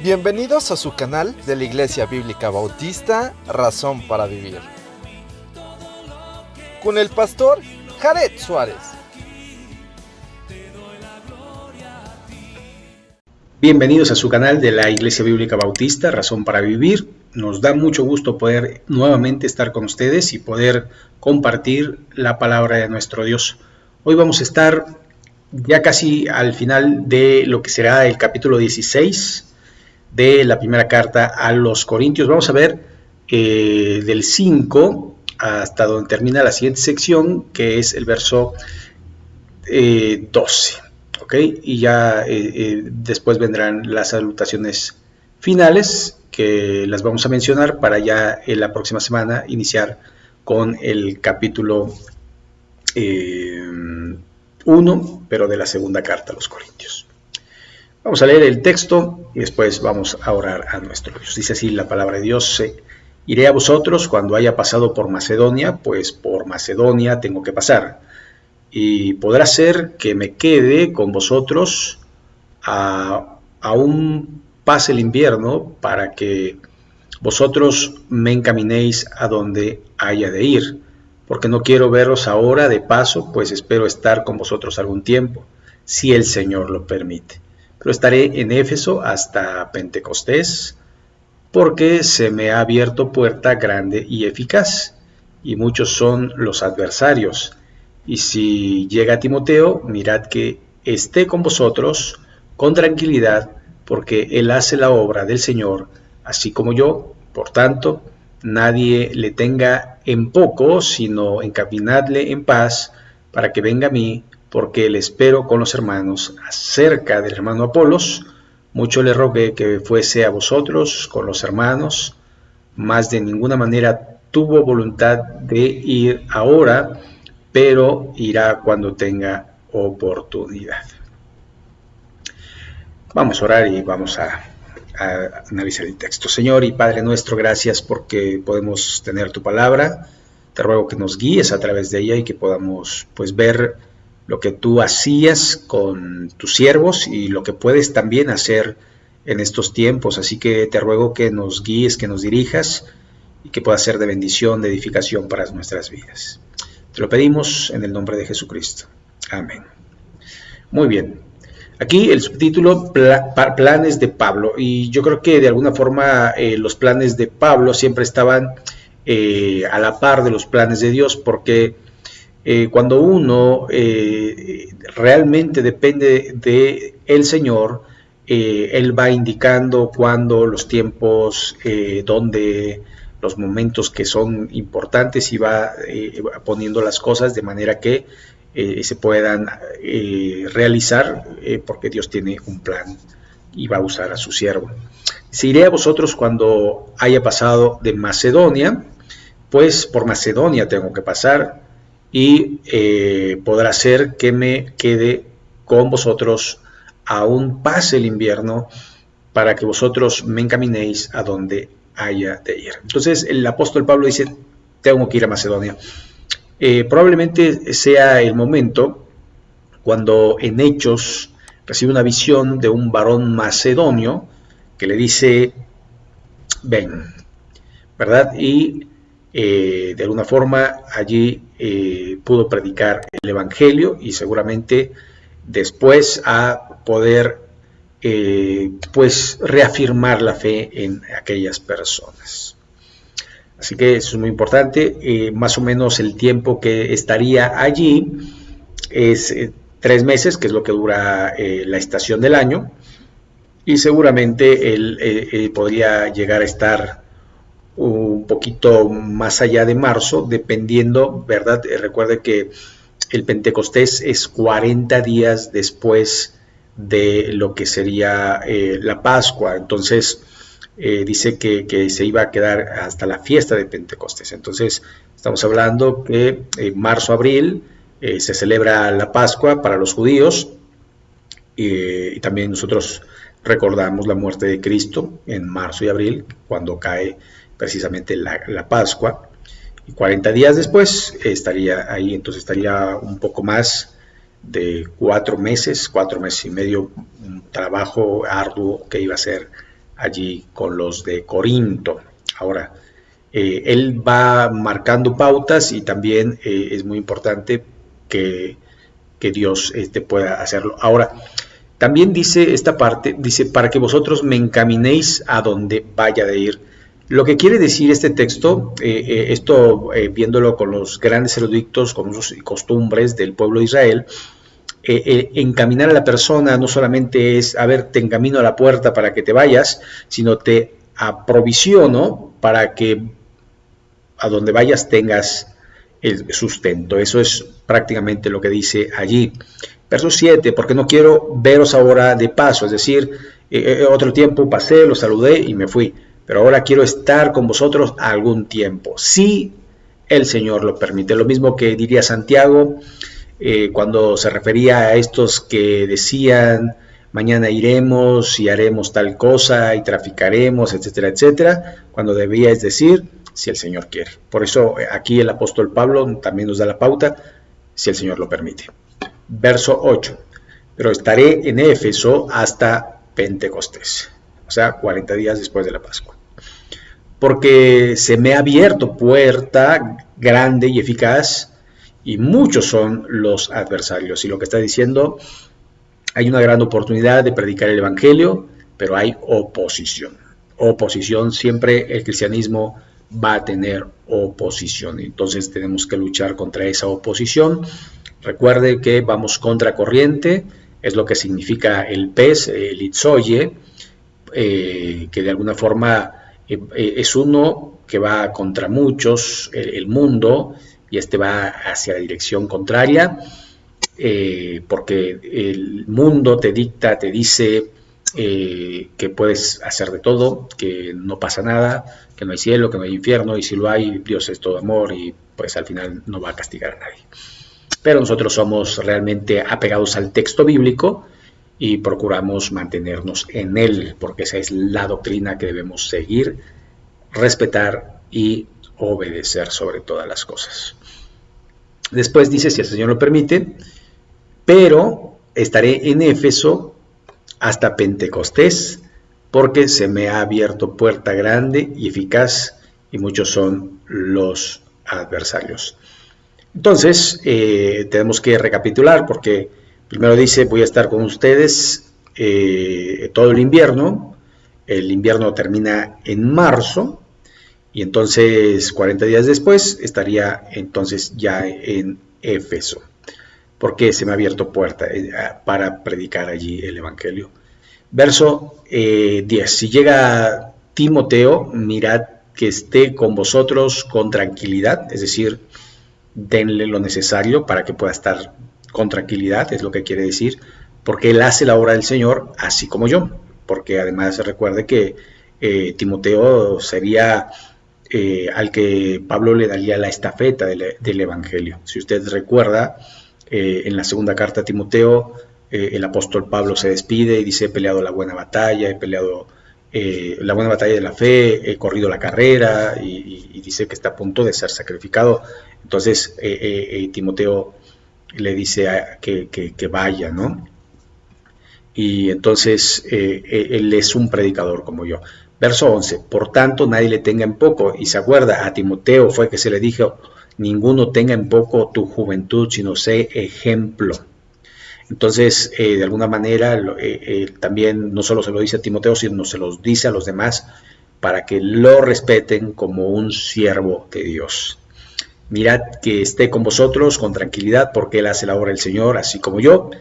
Bienvenidos a su canal de la Iglesia Bíblica Bautista, Razón para Vivir, con el pastor Jared Suárez. Bienvenidos a su canal de la Iglesia Bíblica Bautista, Razón para Vivir. Nos da mucho gusto poder nuevamente estar con ustedes y poder compartir la palabra de nuestro Dios. Hoy vamos a estar ya casi al final de lo que será el capítulo 16 de la primera carta a los Corintios. Vamos a ver del 5 hasta donde termina la siguiente sección, que es el verso 12. ¿Okay? Y ya después vendrán las salutaciones finales, que las vamos a mencionar para ya en la próxima semana iniciar con el capítulo 1, pero de la segunda carta a los Corintios. Vamos a leer el texto y después vamos a orar a nuestro Dios. Dice así la palabra de Dios: iré a vosotros cuando haya pasado por Macedonia, pues por Macedonia tengo que pasar. Y podrá ser que me quede con vosotros aún pase el invierno, para que vosotros me encaminéis a donde haya de ir, porque no quiero veros ahora de paso, pues espero estar con vosotros algún tiempo, si el Señor lo permite. Pero estaré en Éfeso hasta Pentecostés, porque se me ha abierto puerta grande y eficaz, y muchos son los adversarios. Y si llega Timoteo, mirad que esté con vosotros con tranquilidad, porque él hace la obra del Señor, así como yo. Por tanto, nadie le tenga en poco, sino encaminadle en paz, para que venga a mí, porque le espero con los hermanos. Acerca del hermano Apolos, mucho le rogué que fuese a vosotros con los hermanos, mas de ninguna manera tuvo voluntad de ir ahora, pero irá cuando tenga oportunidad. Vamos a orar y vamos a analizar el texto. Señor y Padre nuestro, gracias porque podemos tener tu palabra. Te ruego que nos guíes a través de ella y que podamos ver lo que tú hacías con tus siervos y lo que puedes también hacer en estos tiempos. Así que te ruego que nos guíes, que nos dirijas y que pueda ser de bendición, de edificación para nuestras vidas. Te lo pedimos en el nombre de Jesucristo. Amén. Muy bien. Aquí el subtítulo, planes de Pablo. Y yo creo que de alguna forma los planes de Pablo siempre estaban a la par de los planes de Dios, porque cuando uno realmente depende del Señor, Él va indicando cuándo, los tiempos, dónde, los momentos que son importantes, y va poniendo las cosas de manera que se puedan realizar, porque Dios tiene un plan y va a usar a su siervo. Si iré a vosotros cuando haya pasado de Macedonia, pues por Macedonia tengo que pasar, y podrá ser que me quede con vosotros aún pase el invierno, para que vosotros me encaminéis a donde haya de ir. Entonces el apóstol Pablo dice: tengo que ir a Macedonia. Probablemente sea el momento cuando en Hechos recibe una visión de un varón macedonio que le dice: ven, ¿verdad? Y de alguna forma allí pudo predicar el evangelio, y seguramente después a poder reafirmar la fe en aquellas personas. Así que eso es muy importante. Más o menos el tiempo que estaría allí es 3 meses, que es lo que dura la estación del año, y seguramente él podría llegar a estar un poquito más allá de marzo, dependiendo, ¿verdad? Recuerde que el Pentecostés es 40 días después de lo que sería la Pascua. Entonces dice que se iba a quedar hasta la fiesta de Pentecostés. Entonces estamos hablando que en marzo, abril se celebra la Pascua para los judíos, y también nosotros recordamos la muerte de Cristo en marzo y abril, cuando cae precisamente la Pascua, y 40 días después estaría ahí. Entonces estaría un poco más de 4 meses y medio, un trabajo arduo que iba a hacer allí con los de Corinto. Ahora, él va marcando pautas y también es muy importante que Dios pueda hacerlo. Ahora, también dice esta parte, dice, para que vosotros me encaminéis a donde vaya de ir. Lo que quiere decir este texto, viéndolo con los grandes eruditos, con usos y costumbres del pueblo de Israel, encaminar a la persona no solamente es, a ver, te encamino a la puerta para que te vayas, sino te aprovisiono para que a donde vayas tengas el sustento. Eso es prácticamente lo que dice allí. Verso 7, porque no quiero veros ahora de paso, es decir, otro tiempo pasé, los saludé y me fui, pero ahora quiero estar con vosotros algún tiempo, si el Señor lo permite. Lo mismo que diría Santiago cuando se refería a estos que decían, mañana iremos y haremos tal cosa y traficaremos, etcétera, etcétera, cuando debía es decir, si el Señor quiere. Por eso aquí el apóstol Pablo también nos da la pauta, si el Señor lo permite. Verso 8, pero estaré en Éfeso hasta Pentecostés, o sea, 40 días después de la Pascua. Porque se me ha abierto puerta grande y eficaz, y muchos son los adversarios. Y lo que está diciendo, hay una gran oportunidad de predicar el Evangelio, pero hay oposición. Oposición, siempre el cristianismo va a tener oposición. Entonces tenemos que luchar contra esa oposición. Recuerde que vamos contra corriente, es lo que significa el pez, el itzoye, que de alguna forma es uno que va contra muchos, el mundo, y va hacia la dirección contraria, porque el mundo te dicta, te dice que puedes hacer de todo, que no pasa nada, que no hay cielo, que no hay infierno, y si lo hay, Dios es todo amor, y pues al final no va a castigar a nadie. Pero nosotros somos realmente apegados al texto bíblico y procuramos mantenernos en él, porque esa es la doctrina que debemos seguir, respetar y obedecer sobre todas las cosas. Después dice, si el Señor lo permite, pero estaré en Éfeso hasta Pentecostés, porque se me ha abierto puerta grande y eficaz, y muchos son los adversarios. Entonces, tenemos que recapitular, porque primero dice, voy a estar con ustedes todo el invierno termina en marzo, y entonces 40 días después estaría entonces ya en Éfeso, porque se me ha abierto puerta para predicar allí el Evangelio. Verso 10, si llega Timoteo, mirad que esté con vosotros con tranquilidad, es decir, denle lo necesario para que pueda estar con tranquilidad, es lo que quiere decir, porque él hace la obra del Señor así como yo, porque además recuerde que Timoteo sería al que Pablo le daría la estafeta del Evangelio. Si usted recuerda, en la segunda carta a Timoteo, el apóstol Pablo se despide y dice, he peleado la buena batalla, he peleado la buena batalla de la fe, he corrido la carrera, y dice que está a punto de ser sacrificado. Entonces Timoteo le dice que vaya, ¿no? Y entonces él es un predicador como yo. Verso 11, por tanto nadie le tenga en poco, y se acuerda, a Timoteo fue que se le dijo, ninguno tenga en poco tu juventud, sino sé ejemplo. Entonces, de alguna manera, también no solo se lo dice a Timoteo, sino se los dice a los demás para que lo respeten como un siervo de Dios. Mirad que esté con vosotros con tranquilidad, porque él hace la obra del Señor, así como yo.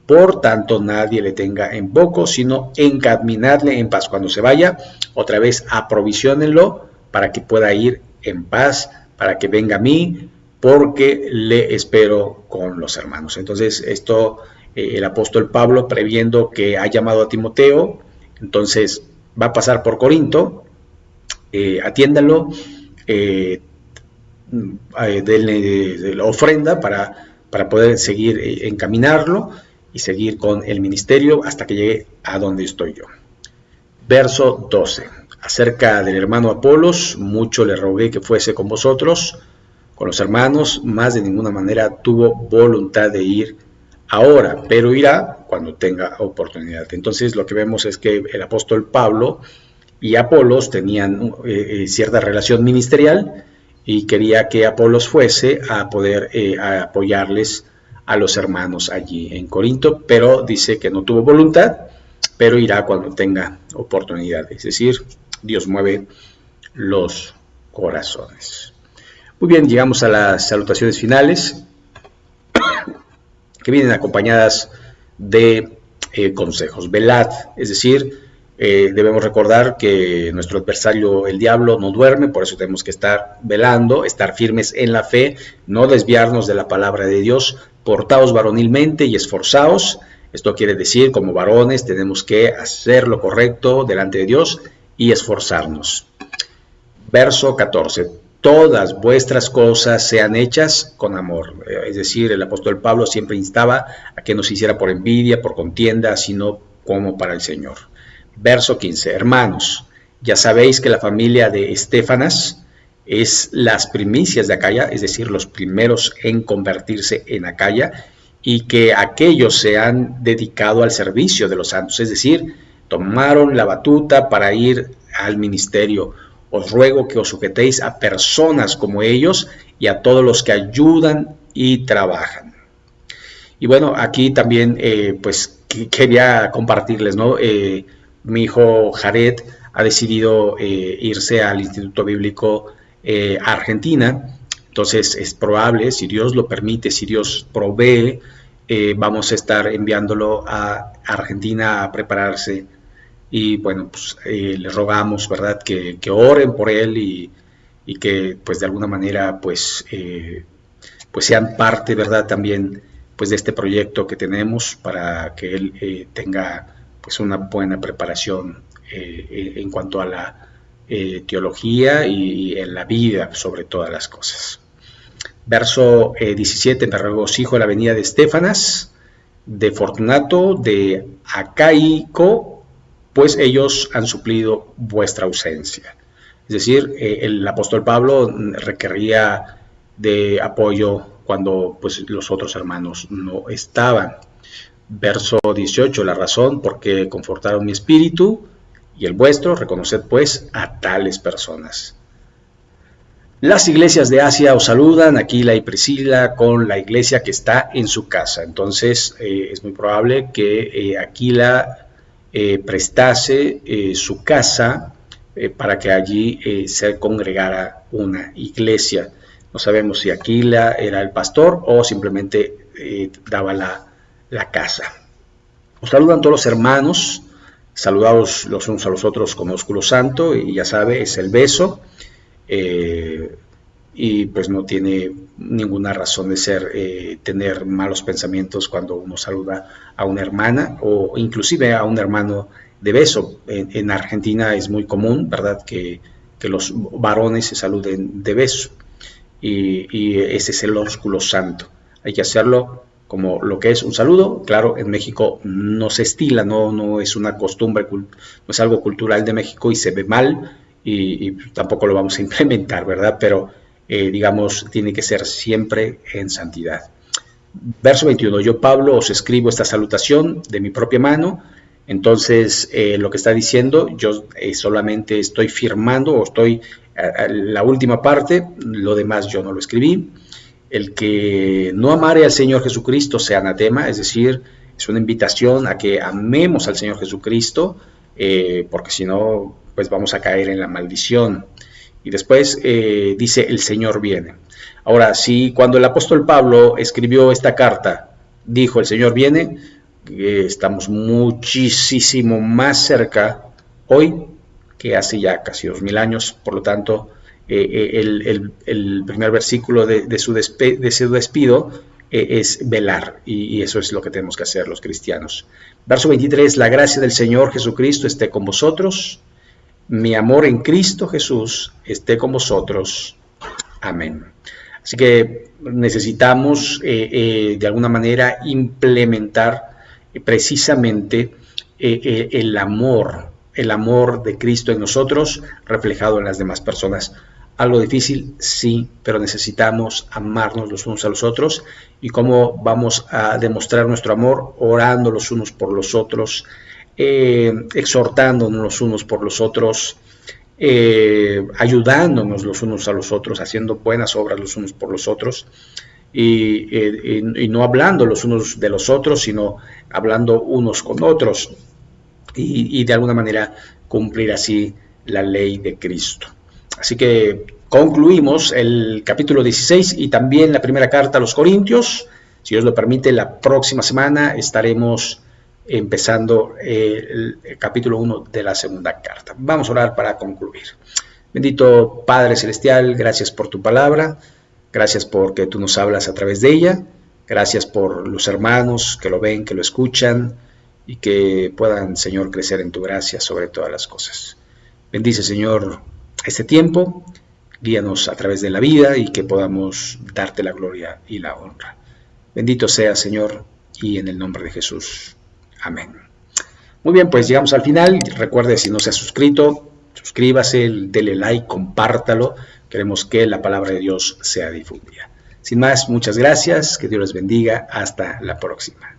Por tanto, nadie le tenga en poco, sino encaminadle en paz. Cuando se vaya, otra vez aprovisionenlo para que pueda ir en paz, para que venga a mí, porque le espero con los hermanos. Entonces, esto el apóstol Pablo, previendo que ha llamado a Timoteo, entonces va a pasar por Corinto, atiéndanlo, denle la ofrenda para poder seguir encaminarlo y seguir con el ministerio hasta que llegue a donde estoy yo. Verso 12. Acerca del hermano Apolos, mucho le rogué que fuese con vosotros, con los hermanos, más de ninguna manera tuvo voluntad de ir ahora, pero irá cuando tenga oportunidad. Entonces lo que vemos es que el apóstol Pablo y Apolos tenían cierta relación ministerial y quería que Apolos fuese a poder a apoyarles a los hermanos allí en Corinto, pero dice que no tuvo voluntad, pero irá cuando tenga oportunidad. Es decir, Dios mueve los corazones. Muy bien, llegamos a las salutaciones finales, que vienen acompañadas de consejos. Velad, es decir, debemos recordar que nuestro adversario, el diablo, no duerme, por eso tenemos que estar velando, estar firmes en la fe, no desviarnos de la palabra de Dios. Portaos varonilmente y esforzaos. Esto quiere decir, como varones, tenemos que hacer lo correcto delante de Dios y esforzarnos. Verso 14. Todas vuestras cosas sean hechas con amor. Es decir, el apóstol Pablo siempre instaba a que no se hiciera por envidia, por contienda, sino como para el Señor. Verso 15. Hermanos, ya sabéis que la familia de Estéfanas es las primicias de Acaya, es decir, los primeros en convertirse en Acaya, y que aquellos se han dedicado al servicio de los santos, es decir, tomaron la batuta para ir al ministerio. Os ruego que os sujetéis a personas como ellos y a todos los que ayudan y trabajan. Y bueno, aquí también pues quería compartirles, ¿no? Mi hijo Jared ha decidido irse al Instituto Bíblico a Argentina. Entonces es probable, si Dios lo permite, si Dios provee, vamos a estar enviándolo a Argentina a prepararse. Y bueno, pues les rogamos, ¿verdad?, que oren por él y que pues de alguna manera pues sean parte, ¿verdad?, también pues de este proyecto que tenemos para que él tenga pues una buena preparación en cuanto a la teología y en la vida sobre todas las cosas. Verso 17, me regocijo en la venida de Estéfanas, de Fortunato, de Acaico, pues ellos han suplido vuestra ausencia. Es decir, el apóstol Pablo requería de apoyo cuando pues los otros hermanos no estaban. Verso 18, la razón porque confortaron mi espíritu y el vuestro, reconoced pues a tales personas. Las iglesias de Asia os saludan, Aquila y Priscila, con la iglesia que está en su casa. Entonces es muy probable que Aquila prestase su casa para que allí se congregara una iglesia. No sabemos si Aquila era el pastor o simplemente daba la casa. Os saludan todos los hermanos, saludaos los unos a los otros con ósculo santo, y ya sabe, es el beso. Y pues no tiene ninguna razón de ser tener malos pensamientos cuando uno saluda a una hermana o inclusive a un hermano de beso. En Argentina es muy común, ¿verdad?, que los varones se saluden de beso, y ese es el ósculo santo. Hay que hacerlo como lo que es un saludo. Claro, en México no se estila, no es una costumbre, no es algo cultural de México y se ve mal, y tampoco lo vamos a implementar, ¿verdad? Pero digamos, tiene que ser siempre en santidad. Verso 21, yo Pablo os escribo esta salutación de mi propia mano. Entonces lo que está diciendo, yo solamente estoy firmando, o estoy la última parte, lo demás yo no lo escribí. El que no amare al Señor Jesucristo sea anatema, es decir, es una invitación a que amemos al Señor Jesucristo, porque si no, pues vamos a caer en la maldición. Y después dice, el Señor viene. Ahora, si cuando el apóstol Pablo escribió esta carta, dijo, el Señor viene, estamos muchísimo más cerca hoy que hace ya casi 2000 años. Por lo tanto, el primer versículo de su despido es velar, y eso es lo que tenemos que hacer los cristianos. Verso 23, la gracia del Señor Jesucristo esté con vosotros. Mi amor en Cristo Jesús esté con vosotros. Amén. Así que necesitamos de alguna manera implementar precisamente el amor de Cristo en nosotros, reflejado en las demás personas. Algo difícil, sí, pero necesitamos amarnos los unos a los otros. ¿Y cómo vamos a demostrar nuestro amor? Orando los unos por los otros, exhortándonos los unos por los otros, ayudándonos los unos a los otros, haciendo buenas obras los unos por los otros, y no hablando los unos de los otros, sino hablando unos con otros, y de alguna manera cumplir así la ley de Cristo. Así que concluimos el capítulo 16 y también la primera carta a los Corintios. Si Dios lo permite, la próxima semana estaremos empezando el capítulo 1 de la segunda carta. Vamos a orar para concluir. Bendito Padre Celestial, gracias por tu palabra, gracias porque tú nos hablas a través de ella, gracias por los hermanos que lo ven, que lo escuchan y que puedan, Señor, crecer en tu gracia sobre todas las cosas. Bendice, Señor, este tiempo, guíanos a través de la vida y que podamos darte la gloria y la honra. Bendito sea, Señor, y en el nombre de Jesús. Amén. Muy bien, pues llegamos al final. Recuerde, si no se ha suscrito, suscríbase, dele like, compártalo. Queremos que la palabra de Dios sea difundida. Sin más, muchas gracias. Que Dios les bendiga. Hasta la próxima.